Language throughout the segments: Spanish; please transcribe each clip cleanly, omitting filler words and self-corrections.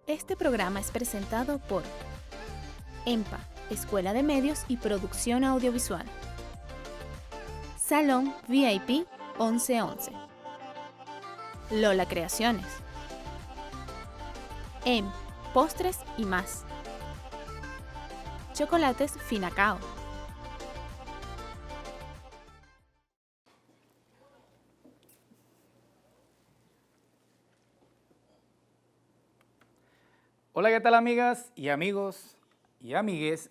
Este programa es presentado por EMPA, Escuela de Medios y Producción Audiovisual. Salón VIP 1111. Lola Creaciones. Postres y más. Chocolates Finacao. Hola, ¿qué tal amigas y amigos y amigues?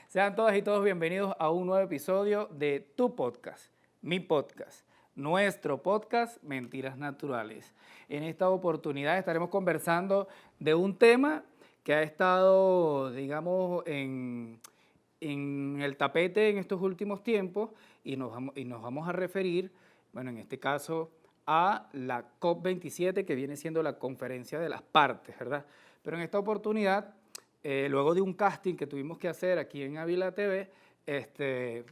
Sean todas y todos bienvenidos a un nuevo episodio de tu podcast, mi podcast, nuestro podcast Mentiras Naturales. En esta oportunidad estaremos conversando de un tema que ha estado, digamos, en el tapete en estos últimos tiempos y nos vamos a referir, bueno, en este caso, a la COP27, que viene siendo la conferencia de las partes, ¿verdad? Pero en esta oportunidad, luego de un casting que tuvimos que hacer aquí en Ávila TV,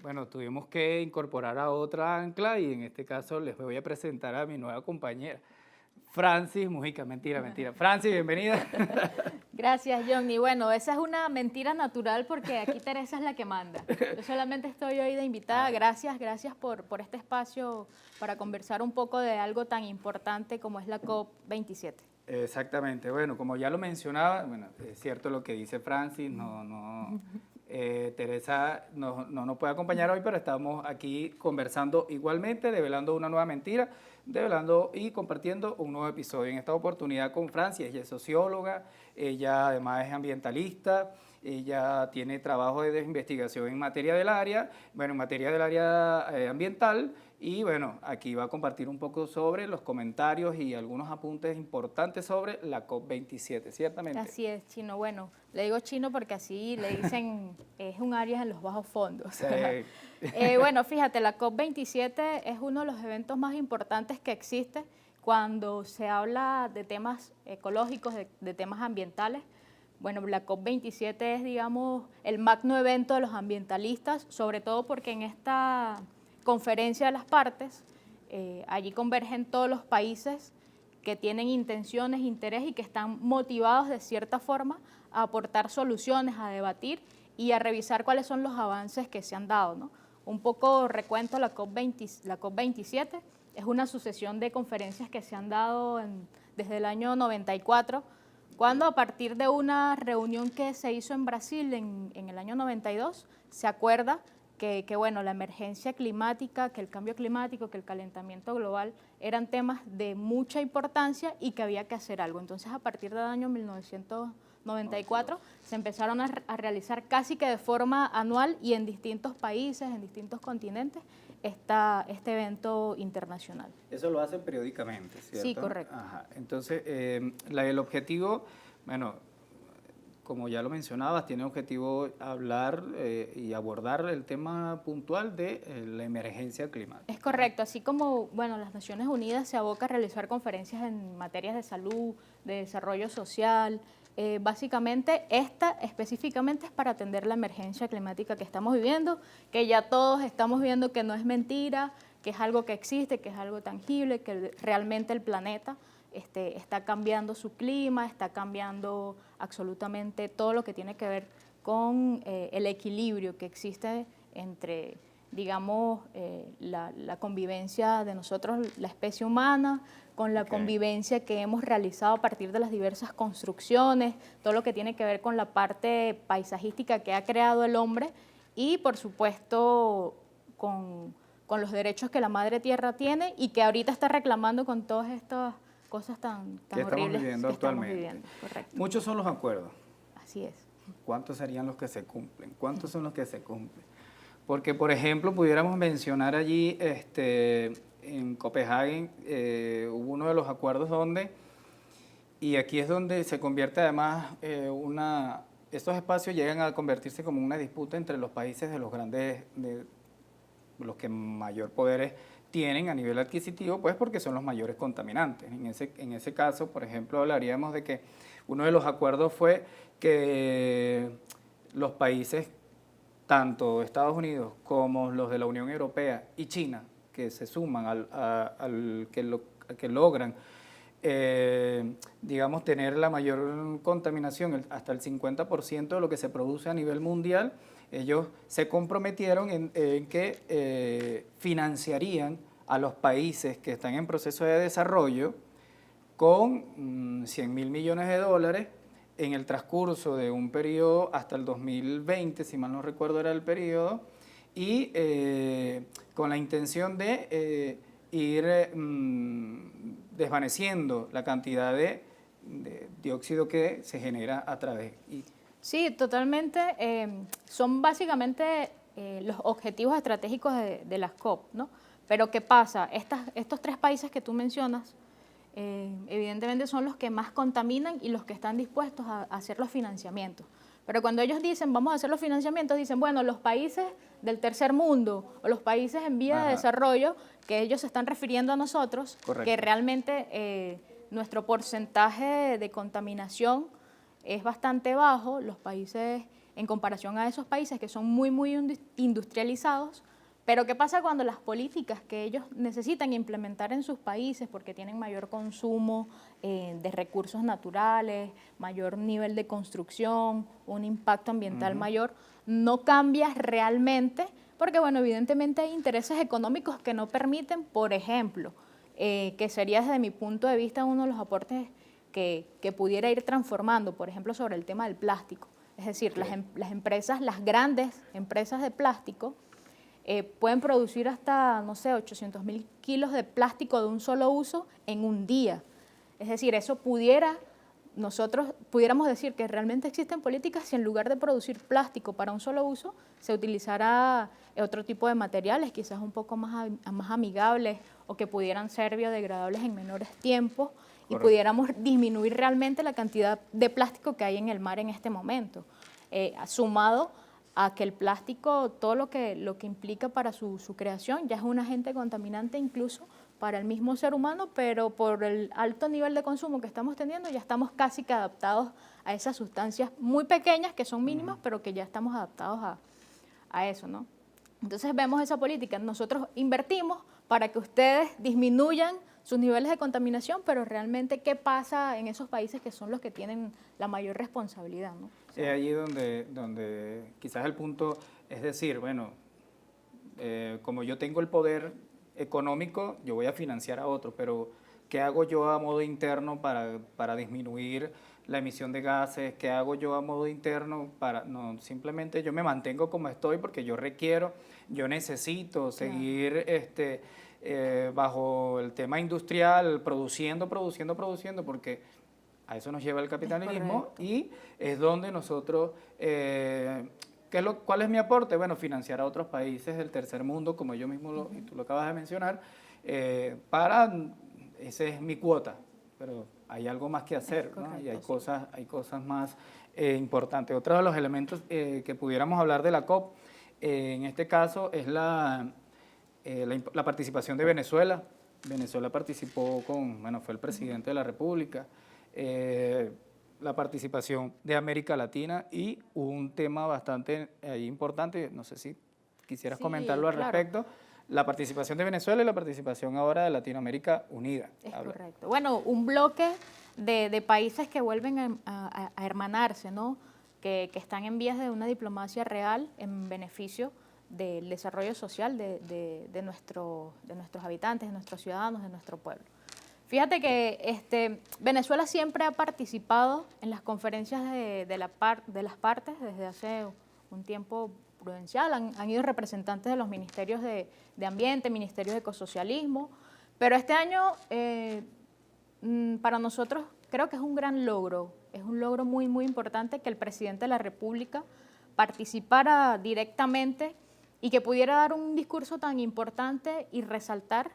bueno, tuvimos que incorporar a otra ancla y en este caso les voy a presentar a mi nueva compañera, Francis Mujica. Mentira. Francis, bienvenida. Gracias, John. Y bueno, esa es una mentira natural porque aquí Teresa es la que manda. Yo solamente estoy hoy de invitada. Gracias por este espacio para conversar un poco de algo tan importante como es la COP27. Exactamente. Bueno, como ya lo mencionaba, bueno, es cierto lo que dice Francis, Teresa no nos puede acompañar hoy, pero estamos aquí conversando igualmente, develando una nueva mentira, develando y compartiendo un nuevo episodio. En esta oportunidad con Francis, ella es socióloga, ella además es ambientalista, ella tiene trabajo de investigación en materia del área, ambiental, y bueno, aquí va a compartir un poco sobre los comentarios y algunos apuntes importantes sobre la COP27, ¿ciertamente? Así es, Chino. Bueno, le digo Chino porque así le dicen, es un área en los bajos fondos. Sí. Bueno, fíjate, la COP27 es uno de los eventos más importantes que existe cuando se habla de temas ecológicos, de temas ambientales. Bueno, la COP27 es, digamos, el magno evento de los ambientalistas, sobre todo porque en esta conferencia de las partes, allí convergen todos los países que tienen intenciones, interés y que están motivados de cierta forma a aportar soluciones, a debatir y a revisar cuáles son los avances que se han dado, ¿no? Un poco recuento, la COP27 es una sucesión de conferencias que se han dado desde el año 94, cuando a partir de una reunión que se hizo en Brasil en el año 92, se acuerda que bueno, la emergencia climática, que el cambio climático, que el calentamiento global eran temas de mucha importancia y que había que hacer algo. Entonces, a partir del año 1994 se empezaron a realizar casi que de forma anual y en distintos países, en distintos continentes, este evento internacional. Eso lo hacen periódicamente, ¿cierto? Sí, correcto. Ajá. Entonces, el objetivo, bueno, como ya lo mencionabas, tiene objetivo hablar y abordar el tema puntual de la emergencia climática. Es correcto, así como bueno, las Naciones Unidas se aboca a realizar conferencias en materias de salud, de desarrollo social, básicamente esta específicamente es para atender la emergencia climática que estamos viviendo, que ya todos estamos viendo que no es mentira, que es algo que existe, que es algo tangible, que realmente el planeta está cambiando su clima, está cambiando absolutamente todo lo que tiene que ver con el equilibrio que existe entre, digamos, la convivencia de nosotros, la especie humana, con la convivencia que hemos realizado a partir de las diversas construcciones, todo lo que tiene que ver con la parte paisajística que ha creado el hombre y, por supuesto, con los derechos que la madre tierra tiene y que ahorita está reclamando con todas estas cosas tan horribles que estamos viviendo. Correcto. Muchos son los acuerdos. Así es. ¿Cuántos serían los que se cumplen? ¿Cuántos son los que se cumplen? Porque, por ejemplo, pudiéramos mencionar allí, en Copenhague, hubo uno de los acuerdos donde, y aquí es donde se convierte además estos espacios llegan a convertirse como una disputa entre los países de los grandes, de los que mayor poderes tienen a nivel adquisitivo, pues porque son los mayores contaminantes. En ese caso, por ejemplo, hablaríamos de que uno de los acuerdos fue que los países tanto Estados Unidos como los de la Unión Europea y China, que se suman al que logran, digamos, tener la mayor contaminación, hasta el 50% de lo que se produce a nivel mundial, ellos se comprometieron en que financiarían a los países que están en proceso de desarrollo con 100.000 millones de dólares en el transcurso de un periodo hasta el 2020, si mal no recuerdo era el periodo, y con la intención de ir desvaneciendo la cantidad de dióxido que se genera a través. Sí, totalmente. Son básicamente los objetivos estratégicos de las COP, ¿no? Pero ¿qué pasa? Estos 3 países que tú mencionas, evidentemente son los que más contaminan y los que están dispuestos a hacer los financiamientos. Pero cuando ellos dicen, vamos a hacer los financiamientos, dicen, bueno, los países del tercer mundo o los países en vía de desarrollo, que ellos se están refiriendo a nosotros, correcto, que realmente nuestro porcentaje de contaminación es bastante bajo, los países, en comparación a esos países que son muy, muy industrializados. Pero ¿qué pasa cuando las políticas que ellos necesitan implementar en sus países, porque tienen mayor consumo de recursos naturales, mayor nivel de construcción, un impacto ambiental mayor, no cambia realmente? Porque, bueno, evidentemente hay intereses económicos que no permiten, por ejemplo, que sería desde mi punto de vista uno de los aportes que pudiera ir transformando, por ejemplo, sobre el tema del plástico. Es decir, las empresas, las grandes empresas de plástico, pueden producir hasta, no sé, 800.000 kilos de plástico de un solo uso en un día. Es decir, eso nosotros pudiéramos decir que realmente existen políticas si en lugar de producir plástico para un solo uso, se utilizara otro tipo de materiales, quizás un poco más amigables o que pudieran ser biodegradables en menores tiempos. Correcto. Y pudiéramos disminuir realmente la cantidad de plástico que hay en el mar en este momento, sumado a que el plástico, todo lo que implica para su creación, ya es un agente contaminante incluso para el mismo ser humano, pero por el alto nivel de consumo que estamos teniendo, ya estamos casi que adaptados a esas sustancias muy pequeñas, que son mínimas, pero que ya estamos adaptados a eso, ¿no? Entonces vemos esa política, nosotros invertimos para que ustedes disminuyan sus niveles de contaminación, pero realmente, ¿qué pasa en esos países que son los que tienen la mayor responsabilidad, ¿no? Es allí donde quizás el punto es decir, bueno, como yo tengo el poder económico, yo voy a financiar a otros, pero ¿qué hago yo a modo interno para disminuir la emisión de gases? ¿Qué hago yo a modo interno no, simplemente yo me mantengo como estoy porque yo necesito seguir bajo el tema industrial, produciendo, porque a eso nos lleva el capitalismo y es donde nosotros, ¿cuál es mi aporte? Bueno, financiar a otros países del tercer mundo, como yo mismo y tú lo acabas de mencionar, esa es mi cuota, pero hay algo más que hacer, ¿no? Y hay cosas más importantes. Otro de los elementos que pudiéramos hablar de la COP, en este caso, es la participación de Venezuela. Venezuela participó fue el presidente de la República. La participación de América Latina y un tema bastante importante, no sé si quisieras comentarlo al respecto, la participación de Venezuela y la participación ahora de Latinoamérica Unida. Es correcto. Bueno, un bloque de países que vuelven a hermanarse, ¿no? Que están en vías de una diplomacia real en beneficio del desarrollo social de nuestros habitantes, de nuestros ciudadanos, de nuestro pueblo. Fíjate que Venezuela siempre ha participado en las conferencias de las partes desde hace un tiempo prudencial. Han ido representantes de los ministerios de Ambiente, ministerios de Ecosocialismo, pero este año para nosotros creo que es un gran logro, es un logro muy, muy importante que el presidente de la República participara directamente y que pudiera dar un discurso tan importante y resaltar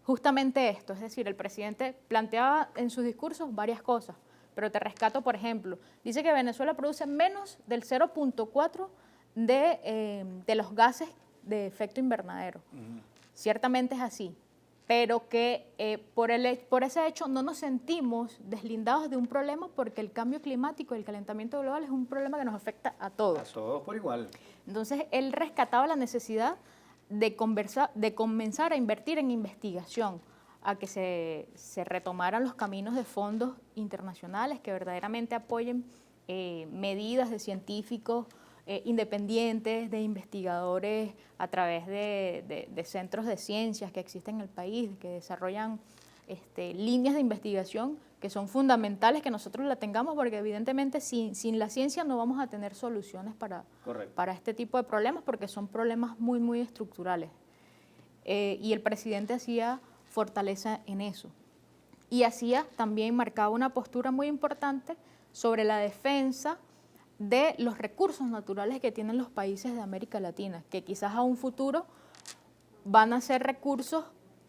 justamente esto, es decir, el presidente planteaba en sus discursos varias cosas, pero te rescato, por ejemplo, dice que Venezuela produce menos del 0.4 de los gases de efecto invernadero. Ciertamente es así, pero que por ese hecho no nos sentimos deslindados de un problema, porque el cambio climático, el calentamiento global es un problema que nos afecta a todos. A todos por igual. Entonces, él rescataba la necesidad de comenzar a invertir en investigación, a que se retomaran los caminos de fondos internacionales que verdaderamente apoyen medidas de científicos independientes, de investigadores a través de centros de ciencias que existen en el país, que desarrollan líneas de investigación que son fundamentales que nosotros la tengamos, porque evidentemente sin la ciencia no vamos a tener soluciones para este tipo de problemas, porque son problemas muy, muy estructurales. Y el presidente hacía fortaleza en eso. Y también marcaba una postura muy importante sobre la defensa de los recursos naturales que tienen los países de América Latina, que quizás a un futuro van a ser recursos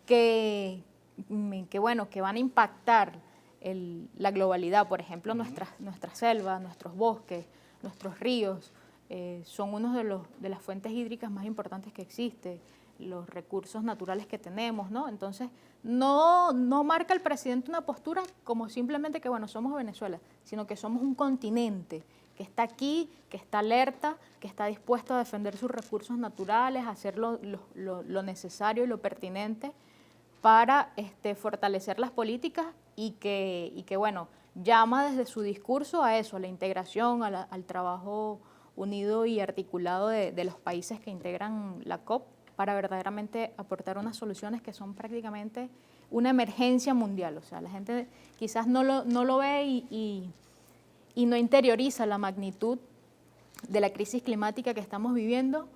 que van a impactar la globalidad. Por ejemplo, nuestras selvas, nuestros bosques, nuestros ríos, son uno de las fuentes hídricas más importantes que existe, los recursos naturales que tenemos, ¿no? Entonces, no marca el presidente una postura como simplemente que, somos Venezuela, sino que somos un continente que está aquí, que está alerta, que está dispuesto a defender sus recursos naturales, a hacer lo necesario y lo pertinente para fortalecer las políticas y que llama desde su discurso a eso, a la integración, al trabajo unido y articulado de los países que integran la COP, para verdaderamente aportar unas soluciones que son prácticamente una emergencia mundial. O sea, la gente quizás no lo ve y no interioriza la magnitud de la crisis climática que estamos viviendo,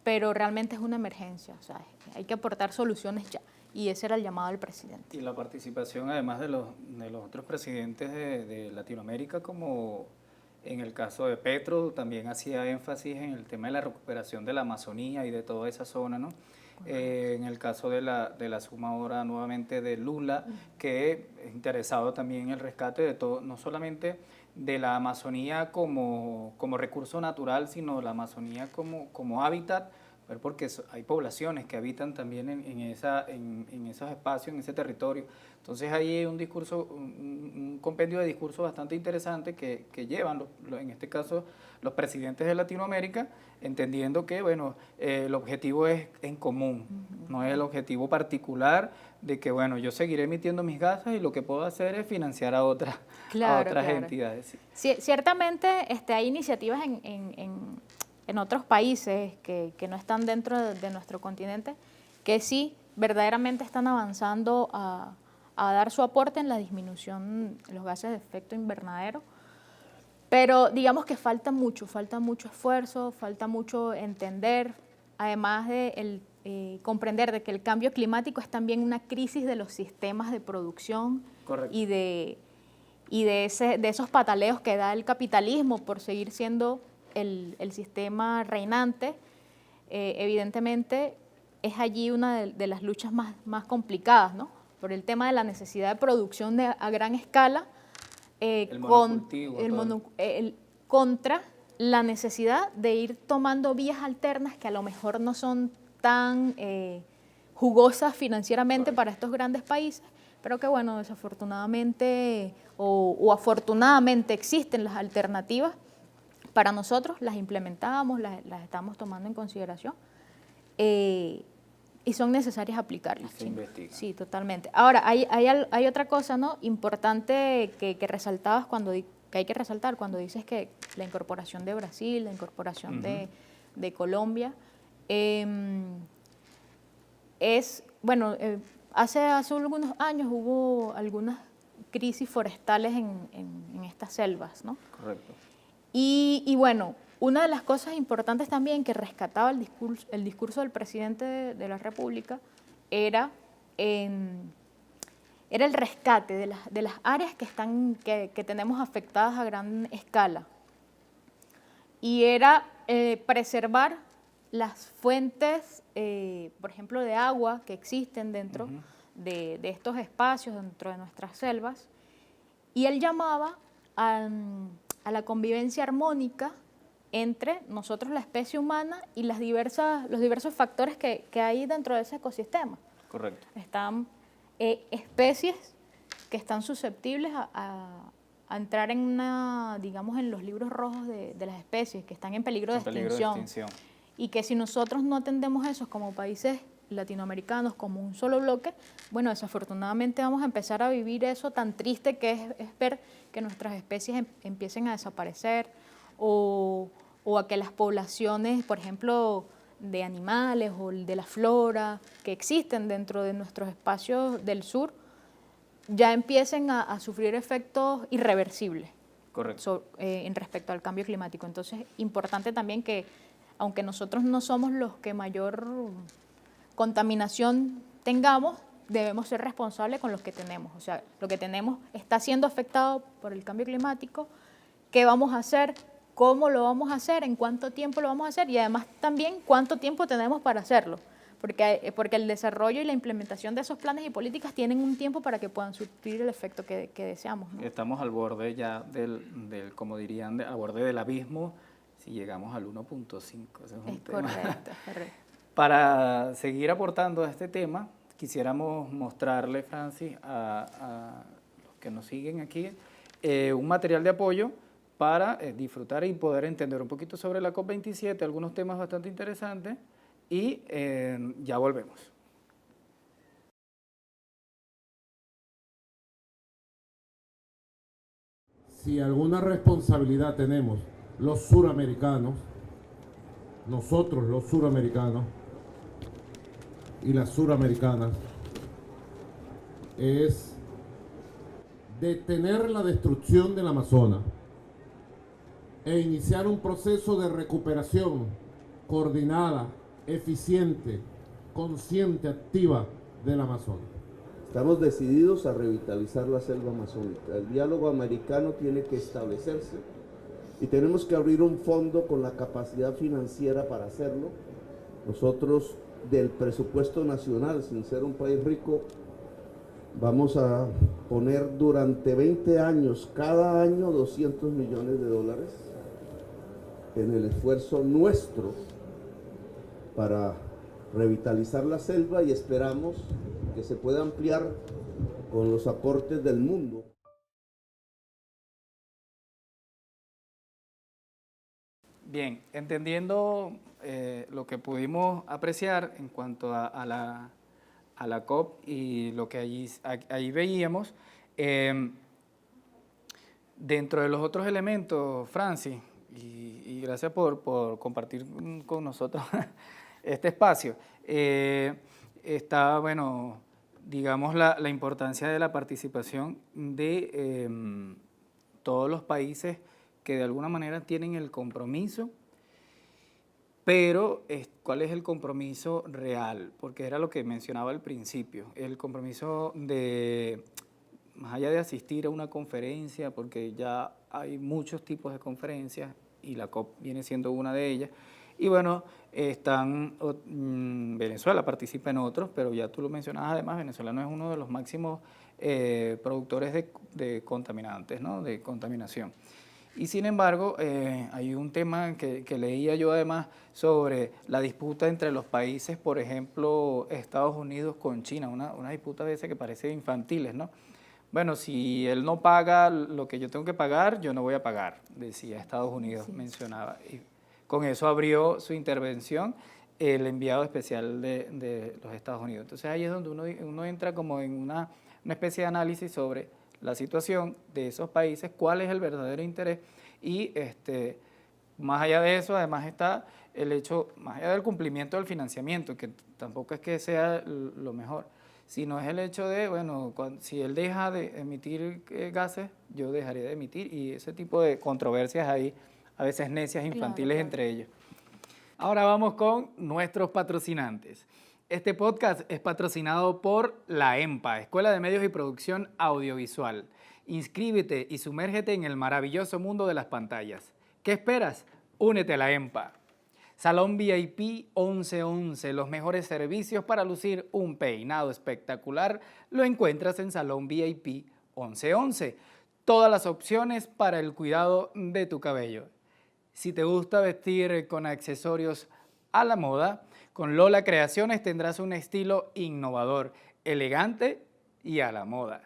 pero realmente es una emergencia. O sea, hay que aportar soluciones ya. Y ese era el llamado del presidente. Y la participación, además de los otros presidentes de Latinoamérica, como en el caso de Petro, también hacía énfasis en el tema de la recuperación de la Amazonía y de toda esa zona, ¿no? En el caso de la suma ahora nuevamente de Lula, que es interesado también en el rescate de todo, no solamente de la Amazonía como recurso natural, sino la Amazonía como hábitat, porque hay poblaciones que habitan también en esos espacios, en ese territorio. Entonces ahí hay un discurso, un compendio de discursos bastante interesante que llevan, en este caso, los presidentes de Latinoamérica, entendiendo que, el objetivo es en común, no es el objetivo particular de que, yo seguiré emitiendo mis gases y lo que puedo hacer es financiar a otras entidades. Sí, ciertamente hay iniciativas en otros países que no están dentro de nuestro continente, que sí verdaderamente están avanzando a dar su aporte en la disminución de los gases de efecto invernadero, pero digamos que falta mucho esfuerzo, falta mucho entender, además de comprender de que el cambio climático es también una crisis de los sistemas de producción. Correcto. y de esos pataleos que da el capitalismo por seguir siendo el sistema reinante. Evidentemente es allí una de las luchas más complicadas, ¿no? Por el tema de la necesidad de producción a gran escala, contra la necesidad de ir tomando vías alternas que a lo mejor no son tan jugosas financieramente para estos grandes países, pero que desafortunadamente o afortunadamente existen las alternativas para nosotros, las implementamos, las estamos tomando en consideración y son necesarias aplicarlas. Se investiga. Sí, totalmente. Ahora, hay otra cosa, ¿no?, importante que resaltabas que hay que resaltar cuando dices que la incorporación de Brasil, la incorporación de Colombia, hace algunos años hubo algunas crisis forestales en estas selvas, ¿no? Correcto. Y una de las cosas importantes también que rescataba el discurso del presidente de la República era el rescate de las áreas que tenemos afectadas a gran escala. Y era preservar las fuentes, por ejemplo, de agua que existen dentro de estos espacios, dentro de nuestras selvas. Y él llamaba a la convivencia armónica entre nosotros, la especie humana, y los diversos factores que hay dentro de ese ecosistema. Correcto. Están especies que están susceptibles a entrar en digamos, en los libros rojos de las especies, que están en peligro de extinción. Y que si nosotros no atendemos eso como países latinoamericanos, como un solo bloque, bueno, desafortunadamente vamos a empezar a vivir eso tan triste que es ver que nuestras especies empiecen a desaparecer o a que las poblaciones, por ejemplo, de animales o de la flora que existen dentro de nuestros espacios del sur, ya empiecen a sufrir efectos irreversibles. Correcto. En respecto al cambio climático. Entonces, importante también que, aunque nosotros no somos los que mayor contaminación tengamos, debemos ser responsables con los que tenemos. O sea, lo que tenemos está siendo afectado por el cambio climático. ¿Qué vamos a hacer? ¿Cómo lo vamos a hacer? ¿En cuánto tiempo lo vamos a hacer? Y además también, ¿cuánto tiempo tenemos para hacerlo? Porque el desarrollo y la implementación de esos planes y políticas tienen un tiempo para que puedan surtir el efecto que deseamos, ¿no? Estamos al borde ya como dirían, al borde del abismo, si llegamos al 1.5. Es correcto. Para seguir aportando a este tema, quisiéramos mostrarle, Francis, a los que nos siguen aquí, un material de apoyo para disfrutar y poder entender un poquito sobre la COP27, algunos temas bastante interesantes, y ya volvemos. Si alguna responsabilidad tenemos los suramericanos, nosotros los suramericanos y las suramericanas, es detener la destrucción del Amazonas e iniciar un proceso de recuperación coordinada, eficiente, consciente, activa del Amazonas. Estamos decididos a revitalizar la selva amazónica. El diálogo americano tiene que establecerse y tenemos que abrir un fondo con la capacidad financiera para hacerlo. Nosotros, del presupuesto nacional, sin ser un país rico, vamos a poner durante 20 años, cada año, $200 millones en el esfuerzo nuestro para revitalizar la selva, y esperamos que se pueda ampliar con los aportes del mundo. Bien, entendiendo lo que pudimos apreciar en cuanto a la COP y lo que allí veíamos, dentro de los otros elementos, Francis, y gracias por compartir con nosotros este espacio, está, bueno, digamos, la importancia de la participación de todos los países que de alguna manera tienen el compromiso, pero ¿cuál es el compromiso real? Porque era lo que mencionaba al principio, el compromiso de, más allá de asistir a una conferencia, porque ya hay muchos tipos de conferencias y la COP viene siendo una de ellas, y bueno, Venezuela participa en otros, pero ya tú lo mencionabas, además Venezuela no es uno de los máximos productores de contaminantes, ¿no? De contaminación. Y sin embargo, hay un tema que leía yo además sobre la disputa entre los países, por ejemplo, Estados Unidos con China, una disputa a veces que parece infantiles, ¿no? Bueno, si él no paga lo que yo tengo que pagar, yo no voy a pagar, decía Estados Unidos, sí. Mencionaba. Y con eso abrió su intervención el enviado especial de los Estados Unidos. Entonces ahí es donde uno entra como en una especie de análisis sobre la situación de esos países, cuál es el verdadero interés, y más allá de eso además está el hecho, más allá del cumplimiento del financiamiento, que tampoco es que sea lo mejor, sino es el hecho de, bueno, si él deja de emitir gases, yo dejaré de emitir, y ese tipo de controversias ahí, a veces necias, infantiles, claro. Entre ellos. Ahora vamos con nuestros patrocinantes. Este podcast es patrocinado por la EMPA, Escuela de Medios y Producción Audiovisual. Inscríbete y sumérgete en el maravilloso mundo de las pantallas. ¿Qué esperas? Únete a la EMPA. Salón VIP 1111, los mejores servicios para lucir un peinado espectacular, lo encuentras en Salón VIP 1111. Todas las opciones para el cuidado de tu cabello. Si te gusta vestir con accesorios a la moda, Con Lola Creaciones tendrás un estilo innovador, elegante y a la moda.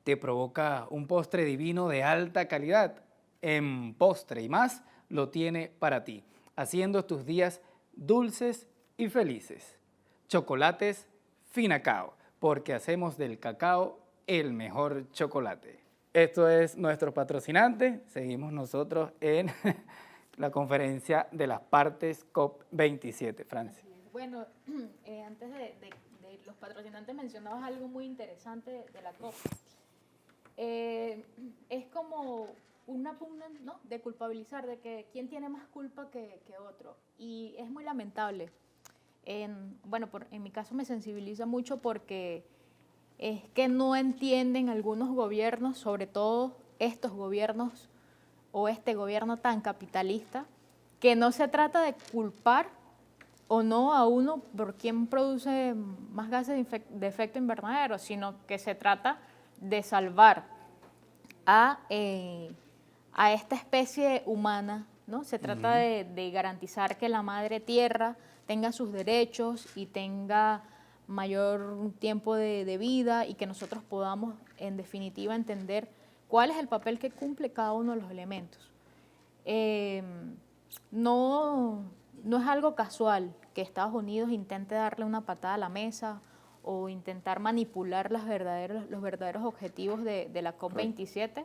¿Te provoca un postre divino de alta calidad? En Postre y Más lo tiene para ti, haciendo tus días dulces y felices. Chocolates Finacao, porque hacemos del cacao el mejor chocolate. Esto es nuestro patrocinante. Seguimos nosotros en la conferencia de las partes COP27. Francia. Bueno, antes de los patrocinantes mencionabas algo muy interesante de la COP. Es como una pugna, ¿no?, de culpabilizar, de que quién tiene más culpa que otro. Y es muy lamentable. En mi caso me sensibiliza mucho porque es que no entienden algunos gobiernos, sobre todo estos gobiernos o este gobierno tan capitalista, que no se trata de culpar o no a uno por quién produce más gases de efecto invernadero, sino que se trata de salvar a esta especie humana, ¿no? Se trata de garantizar que la madre tierra tenga sus derechos y tenga mayor tiempo de vida, y que nosotros podamos, en definitiva, entender cuál es el papel que cumple cada uno de los elementos. No es algo casual que Estados Unidos intente darle una patada a la mesa o intentar manipular los verdaderos objetivos de la COP27.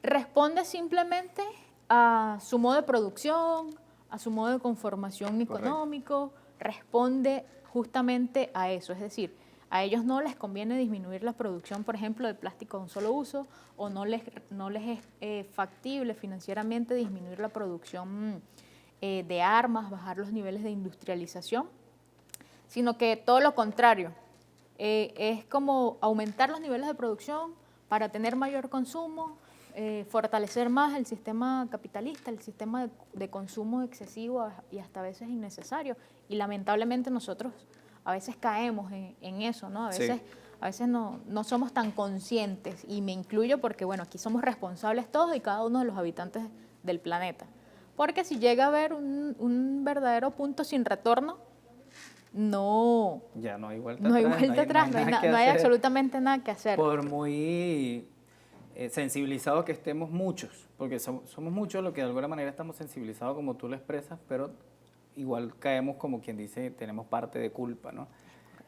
Responde simplemente a su modo de producción, a su modo de conformación económico, responde justamente a eso. Es decir, a ellos no les conviene disminuir la producción, por ejemplo, de plástico de un solo uso, o no les es factible financieramente disminuir la producción de armas, bajar los niveles de industrialización, sino que todo lo contrario, es como aumentar los niveles de producción para tener mayor consumo, fortalecer más el sistema capitalista, el sistema de consumo excesivo y hasta a veces innecesario. Y lamentablemente nosotros a veces caemos en eso, ¿no? A veces no somos tan conscientes, y me incluyo porque, bueno, aquí somos responsables todos y cada uno de los habitantes del planeta. Porque si llega a haber un verdadero punto sin retorno, ya no hay vuelta no hay atrás, vuelta atrás, no hay absolutamente nada que hacer. Por muy sensibilizados que estemos muchos, porque somos muchos los que de alguna manera estamos sensibilizados como tú lo expresas, pero igual caemos, como quien dice, tenemos parte de culpa, ¿no?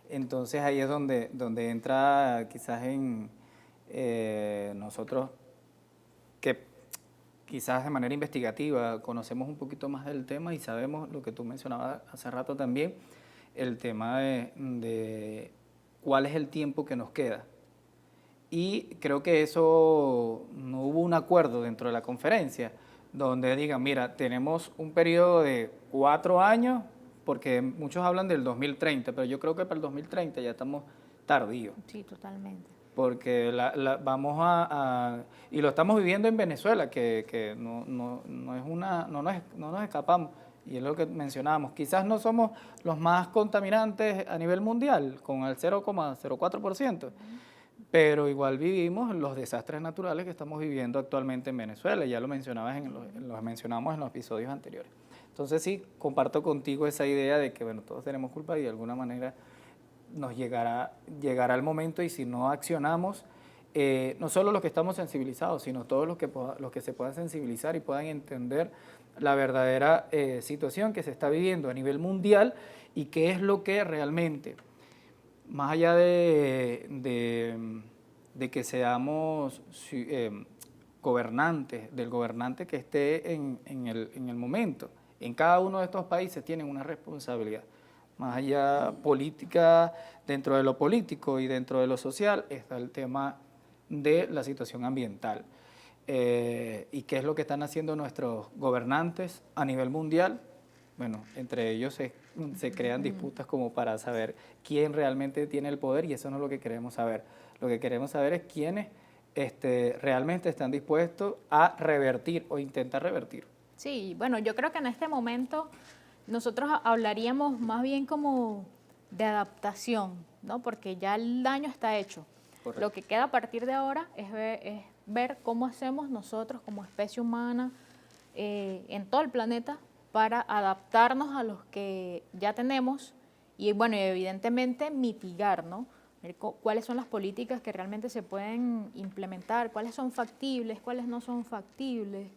Entonces ahí es donde entra quizás en nosotros, que quizás de manera investigativa conocemos un poquito más del tema y sabemos lo que tú mencionabas hace rato también, el tema de cuál es el tiempo que nos queda. Y creo que eso no hubo un acuerdo dentro de la conferencia donde digan, mira, tenemos un periodo de 4 años, porque muchos hablan del 2030, pero yo creo que para el 2030 ya estamos tardíos. Sí, totalmente. Porque y lo estamos viviendo en Venezuela, que no nos escapamos. Y es lo que mencionábamos, quizás no somos los más contaminantes a nivel mundial, con el 0,04%. Pero igual vivimos los desastres naturales que estamos viviendo actualmente en Venezuela. Ya lo mencionabas los mencionamos en los episodios anteriores. Entonces sí, comparto contigo esa idea de que, bueno, todos tenemos culpa y de alguna manera nos llegará el momento, y si no accionamos, no solo los que estamos sensibilizados, sino todos los que se puedan sensibilizar y puedan entender la verdadera situación que se está viviendo a nivel mundial, y qué es lo que realmente, más allá de que seamos gobernantes, del gobernante que esté en el momento, en cada uno de estos países tienen una responsabilidad. Más allá política, dentro de lo político y dentro de lo social, está el tema de la situación ambiental. ¿Y qué es lo que están haciendo nuestros gobernantes a nivel mundial? Bueno, entre ellos se crean disputas como para saber quién realmente tiene el poder, y eso no es lo que queremos saber. Lo que queremos saber es quiénes realmente están dispuestos a revertir o intentar revertir. Sí, bueno, yo creo que en este momento nosotros hablaríamos más bien como de adaptación, ¿no? Porque ya el daño está hecho. Correcto. Lo que queda a partir de ahora es ver cómo hacemos nosotros como especie humana en todo el planeta para adaptarnos a los que ya tenemos y, bueno, y evidentemente mitigar, ¿no? Ver cuáles son las políticas que realmente se pueden implementar, cuáles son factibles, cuáles no son factibles,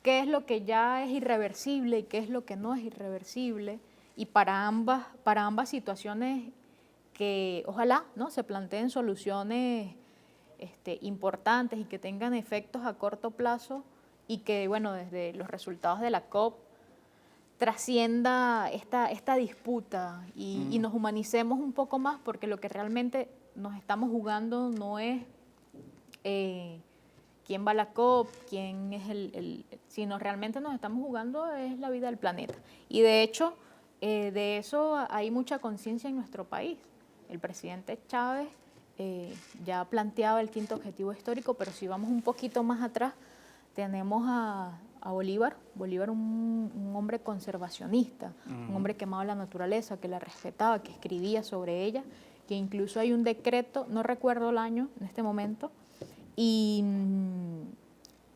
qué es lo que ya es irreversible y qué es lo que no es irreversible. Y para ambas situaciones que ojalá, ¿no?, se planteen soluciones importantes y que tengan efectos a corto plazo y que, bueno, desde los resultados de la COP trascienda esta disputa y nos humanicemos un poco más, porque lo que realmente nos estamos jugando no es quién va a la COP, quién es sino realmente nos estamos jugando es la vida del planeta. Y de hecho, de eso hay mucha conciencia en nuestro país. El presidente Chávez ya planteaba el 5º objetivo histórico, pero si vamos un poquito más atrás, tenemos a Bolívar, un hombre conservacionista, un hombre que amaba la naturaleza, que la respetaba, que escribía sobre ella, que incluso hay un decreto, no recuerdo el año en este momento, y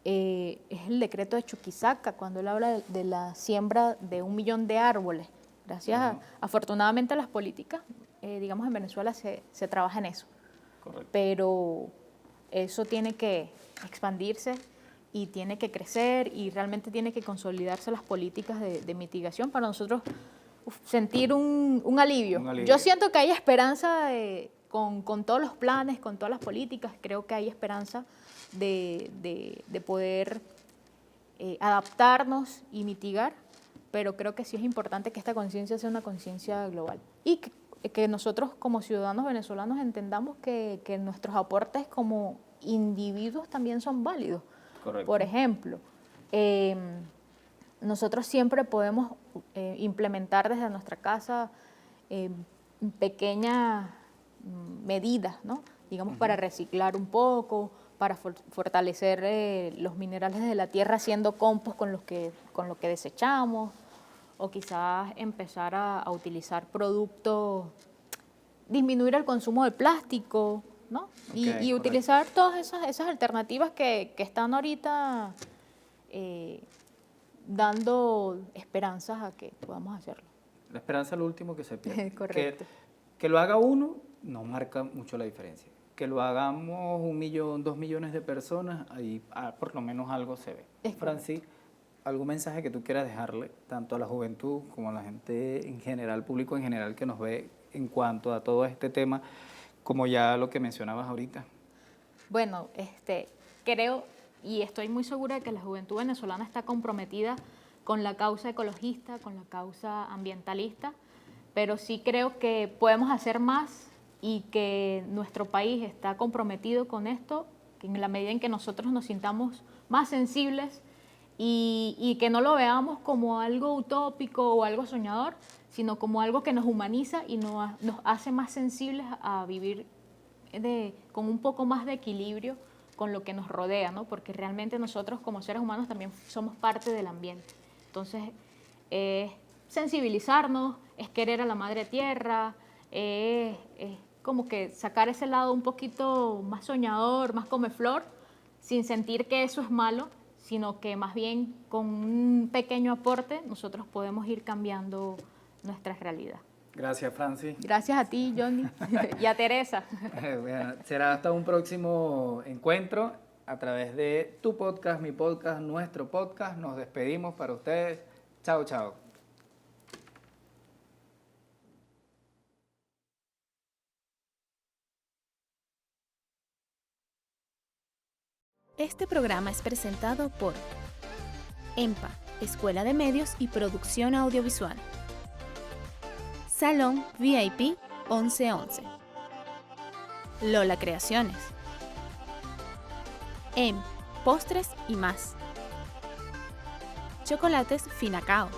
es el decreto de Chuquisaca, cuando él habla de la siembra de 1 millón de árboles. Gracias afortunadamente a las políticas, digamos, en Venezuela se trabaja en eso. Correcto. Pero eso tiene que expandirse y tiene que crecer y realmente tiene que consolidarse las políticas de mitigación para nosotros sentir un alivio. Yo siento que hay esperanza con todos los planes, con todas las políticas, creo que hay esperanza de poder adaptarnos y mitigar, pero creo que sí es importante que esta conciencia sea una conciencia global y que nosotros como ciudadanos venezolanos entendamos que nuestros aportes como individuos también son válidos. Correcto. Por ejemplo, nosotros siempre podemos implementar desde nuestra casa pequeñas medidas, ¿no?, digamos, para reciclar un poco, para fortalecer los minerales de la tierra haciendo compost con lo que desechamos, o quizás empezar a utilizar productos, disminuir el consumo de plástico, ¿no? Y utilizar todas esas alternativas que están ahorita dando esperanzas a que podamos hacerlo. La esperanza es lo último que se pierde. Correcto. Que lo haga uno no marca mucho la diferencia. Que lo hagamos 1 millón, 2 millones de personas, ahí por lo menos algo se ve. Francis, ¿algún mensaje que tú quieras dejarle tanto a la juventud como a la gente en general, público en general que nos ve en cuanto a todo este tema, como ya lo que mencionabas ahorita? Bueno, creo y estoy muy segura de que la juventud venezolana está comprometida con la causa ecologista, con la causa ambientalista, pero sí creo que podemos hacer más y que nuestro país está comprometido con esto, que en la medida en que nosotros nos sintamos más sensibles y que no lo veamos como algo utópico o algo soñador, sino como algo que nos humaniza y nos hace más sensibles a vivir con un poco más de equilibrio con lo que nos rodea, ¿no? Porque realmente nosotros como seres humanos también somos parte del ambiente. Entonces, es sensibilizarnos, es querer a la madre tierra, es como que sacar ese lado un poquito más soñador, más comeflor, sin sentir que eso es malo, sino que más bien con un pequeño aporte nosotros podemos ir cambiando nuestra realidad. Gracias, Francis. Gracias a ti, Johnny, y a Teresa. Bueno, será hasta un próximo encuentro a través de tu podcast, mi podcast, nuestro podcast. Nos despedimos para ustedes. Chao, chao. Este programa es presentado por EMPA, Escuela de Medios y Producción Audiovisual. Salón VIP 1111. Lola Creaciones. Postres y más. Chocolates Finacao.